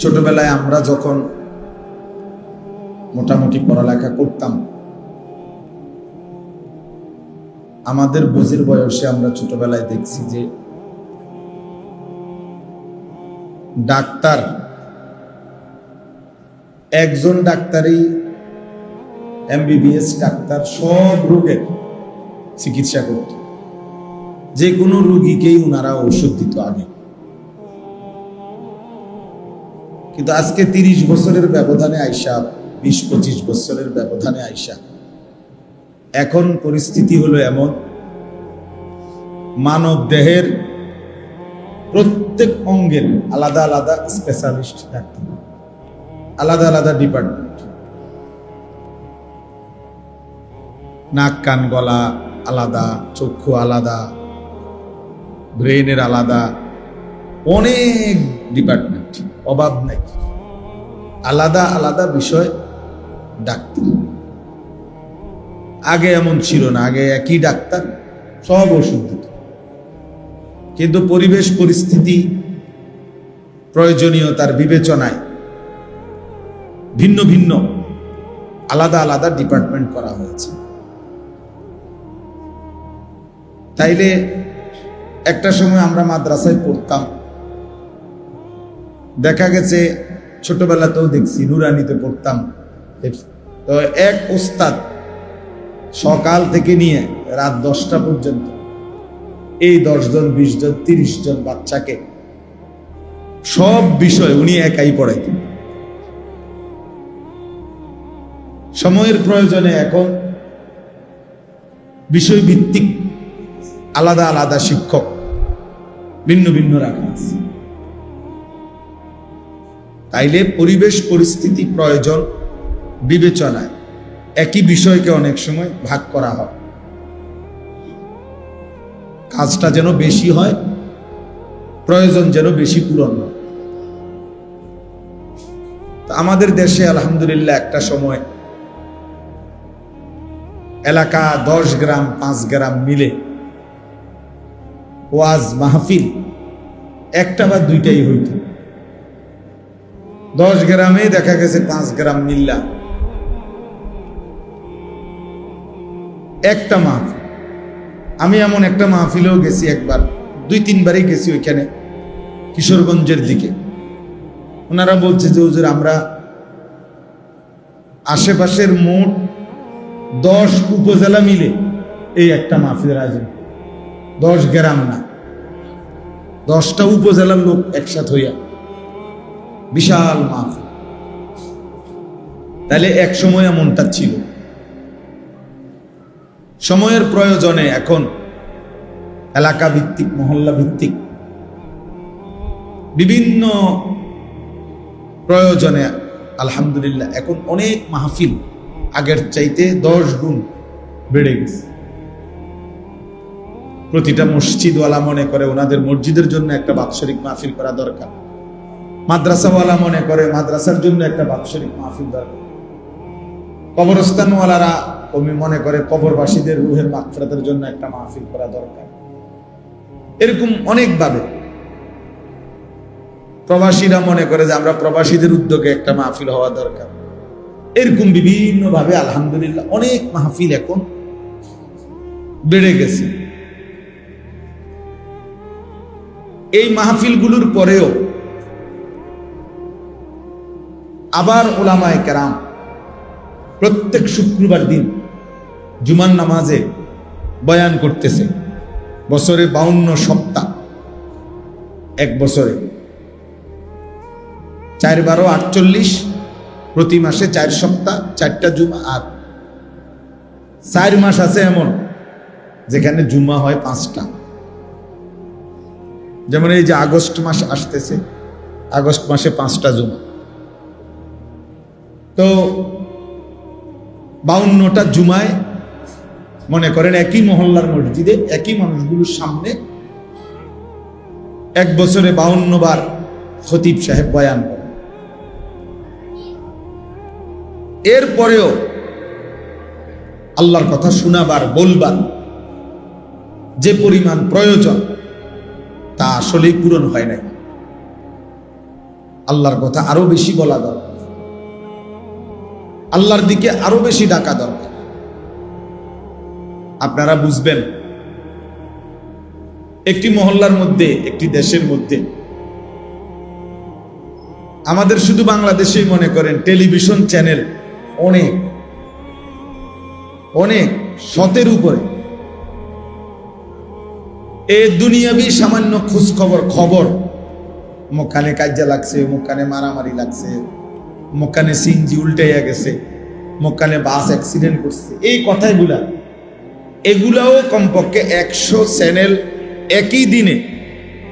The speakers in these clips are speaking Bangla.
ছোটবেলায় আমরা যখন মোটামুটি পড়ালেখা করতাম, আমাদের বুঝের বয়সে আমরা ছোটবেলায় দেখছি যে ডাক্তার, একজন ডাক্তারই এমবিবিএস ডাক্তার সব রোগের চিকিৎসা করত। যে কোনো রোগীকেই ওনারা ওষুধ দিত আগে। কিন্তু আজকে 30 বছরের ব্যবধানে আইসা, 20-25 বছরের ব্যবধানে আইসা এখন পরিস্থিতি হলো এমন, মানব দেহের প্রত্যেক অঙ্গের আলাদা আলাদা স্পেশালিস্ট ডাক্তার, আলাদা আলাদা ডিপার্টমেন্ট। নাক কান গলা আলাদা, চক্ষু আলাদা, ব্রেনের আলাদা, অনেক ডিপার্টমেন্ট, অভাব নাই। আলাদা আলাদা বিষয় ডাক্তার। আগে এমন ছিল না, আগে একই ডাক্তার সব ওষুধ দিত। কিন্তু পরিবেশ পরিস্থিতি, প্রয়োজনীয়তার বিবেচনায় ভিন্ন ভিন্ন আলাদা আলাদা ডিপার্টমেন্ট করা হয়েছে। তাইলে একটা সময় আমরা মাদ্রাসায় পড়তাম, দেখা গেছে ছোটবেলাতেও দেখছি, নুরানিতে পড়তাম, তো এক ওস্তাদ সকাল থেকে নিয়ে রাত 10টা পর্যন্ত এই 10 জন 20 জন 30 জন বাচ্চাকে সব বিষয় উনি একাই পড়াইতেন। সময়ের প্রয়োজনে এখন বিষয় ভিত্তিক আলাদা আলাদা শিক্ষক ভিন্ন ভিন্ন রাখা আছে। তাইলে পরিবেশ পরিস্থিতি প্রয়োজন বিবেচনায় একই বিষয়কে অনেক সময় ভাগ করা হয়, কাজটা যেন বেশি হয়, প্রয়োজন যেন বেশি পূরণ হয়। আমাদের দেশে আলহামদুলিল্লাহ একটা সময় এলাকা 10 গ্রাম 5 গ্রাম মিলে ওয়াজ মাহফিল একটা বা দুইটাই হইত। 10 গ্রামে দেখা গেছে 5 গ্রাম মিল্লা একটা মাহফিল। আমি এমন একটা মাহফিলেও গেছি, একবার 2-3 বারই গেছি ওইখানে, কিশোরগঞ্জের দিকে। ওনারা বলছে যে হুজুর, আমরা আশেপাশের মোট 10 উপজেলা মিলে এই একটা মাহফিলের আয়োজন, 10 গ্রাম না, 10টা উপজেলার লোক একসাথে হইয়া বিশাল মাহফিল। তাহলে এক সময় এমনটা ছিল। সময়ের প্রয়োজনে এখন এলাকা ভিত্তিক, মহল্লা ভিত্তিক বিভিন্ন প্রয়োজনে আলহামদুলিল্লাহ এখন অনেক মাহফিল আগের চাইতে 10 গুণ বেড়ে গেছে। প্রতিটা মসজিদওয়ালা মনে করে ওনাদের মসজিদের জন্য একটা বাৎসরিক মাহফিল করা দরকার, মাদ্রাসাওয়ালা মনে করে মাদ্রাসার জন্য একটা বাৎসরিক মাহফিল দরকার, কবরস্থানওয়ালারা মনে করে কবরবাসীদের রুহের মাগফিরাতের জন্য একটা মাহফিল করা দরকার। এরকম অনেকভাবে প্রবাসীরা মনে করে যে আমরা প্রবাসীদের উদ্যোগে একটা মাহফিল হওয়া দরকার। এরকম বিভিন্ন ভাবে আলহামদুলিল্লাহ অনেক মাহফিল এখন বেড়ে গেছে। এই মাহফিলগুলোর পরেও আবার উলামায়ে কেরাম প্রত্যেক শুক্রবার দিন জুমার নামাজে বয়ান করতেছে। বছরে 52 সপ্তাহ, এক বছরে 4-12 48, প্রতি মাসে 4 সপ্তাহ 4টা জুমা। আর 4 মাস আছে এমন যেখানে জুমা হয় 5টা। যেমন এই যে আগস্ট মাস আসতেছে, আগস্ট মাসে 5টা জুমা। তো 52টা জুমায় মনে করেন একই মহল্লার মসজিদে একই মানুষগুলোর সামনে এক বছরে 52 বার খতিব সাহেব বয়ান করেন। এরপরেও আল্লাহর কথা শোনাবার, বলবার যে পরিমাণ প্রয়োজন তা আসলেই পূরণ হয় নাই। আল্লাহর কথা আরো বেশি বলা দরকার, আল্লাহর দিকে আরো বেশি ডাকা দরকার। আপনারা বুঝবেন, একটি মহল্লার মধ্যে, একটি দেশের মধ্যে, আমাদের শুধু বাংলাদেশেই মনে করেন টেলিভিশন চ্যানেল অনেক অনেক শতের উপরে। এ দুনিয়াবি সামান্য খোঁজ খবর, মক্কানে কাজ্জা লাগছে, মক্কানে মারামারি লাগছে, মক্কানে সিনজি উল্টাইয়া গেছে, মক্কানে বাস অ্যাক্সিডেন্ট করছে, এই কথাগুলা, এগুলাও কমপক্ষে 100 চ্যানেল একই দিনে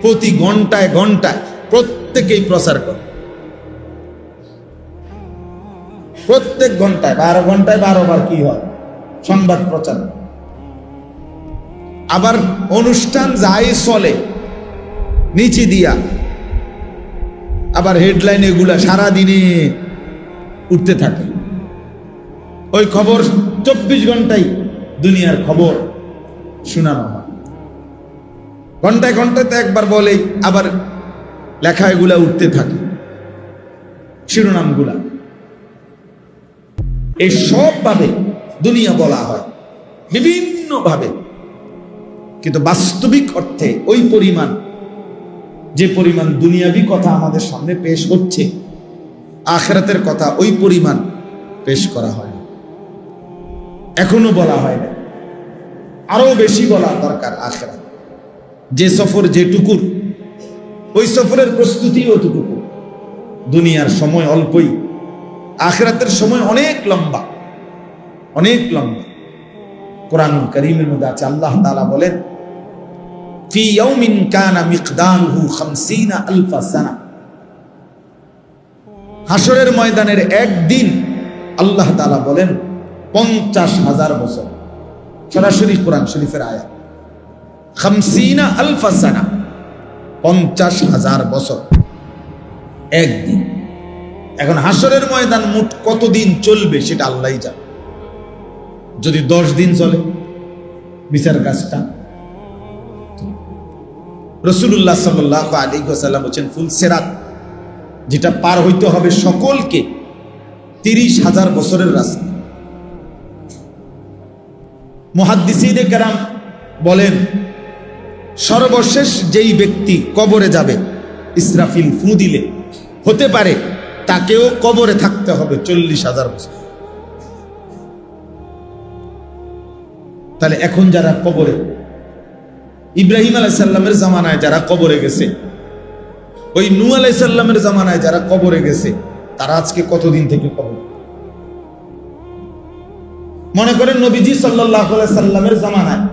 প্রতি ঘন্টায় ঘন্টায় প্রত্যেকেই প্রচার করে। প্রত্যেক ঘন্টায় 12 ঘন্টায় 12 বার কি হয়? সংবাদ প্রচার। আবার অনুষ্ঠান যাই চলে নিচে দিয়া, আবার হেডলাইন এগুলা সারাদিনে উঠতে থাকে। ওই খবর 24 ঘন্টায় দুনিয়ার খবর শোনানো হয়। ঘন্টায় ঘন্টায় তো একবার বলেই আবার লেখা এগুলা উঠতে থাকে, শিরোনামগুলা। এই সব ভাবে দুনিয়া বলা হয় বিভিন্ন ভাবে, কিন্তু বাস্তবিক অর্থে ওই পরিমাণ, যে পরিমাণ দুনিয়াবি কথা আমাদের সামনে পেশ হচ্ছে, আখিরাতের কথা ওই পরিমাণ পেশ করা হয় না, এখনো বলা হয় না। আরো বেশি বলা দরকার আখিরাত। যে সফর যেটুকুর, ওই সফরের প্রস্তুতি অতটুকু। দুনিয়ার সময় অল্পই, আখিরাতের সময় অনেক লম্বা, অনেক লম্বা। কোরআনুল কারীমের মধ্যে আছে, আল্লাহ তাআলা বলেন, ফি ইয়াউমিন কানা মিকদারুহু 50,000 সানা। হাসরের ময়দানের একদিন আল্লাহ তাআলা বলেন 50,000 বছর। সরাসরি কোরআন শরীফের আয়াত, 50,000 সানা, 50,000 বছর একদিন। এখন হাসরের ময়দান মোট কতদিন চলবে সেটা আল্লাহই জানে। যদি 10 দিন চলে বিচার কাজটা, রাসূলুল্লাহ সাল্লাল্লাহু আলাইহি ওয়াসাল্লাম বলেন, ফুল সিরাত যেটা পার হইতে হবে সকলকে, 30,000 বছরের রাস্তা। মুহাদ্দিসিনে কেরাম বলেন, সর্বশেষ যেই ব্যক্তি কবরে যাবে, ইসরাফিল ফু দিলে হতে পারে তাকেও কবরে থাকতে হবে 40,000 বছর। তাহলে এখন যারা কবরে, ইব্রাহিম আলাইহিস সালামের জামানায় যারা কবরে গেছে, ওই নূহ আলাইহিস সালামের জামানায় যারা কবরে গেছে, তারা আজকে কতদিন থেকে কবরে? মনে করেন নবীজি সাল্লাল্লাহু আলাইহি সাল্লামের জামানায়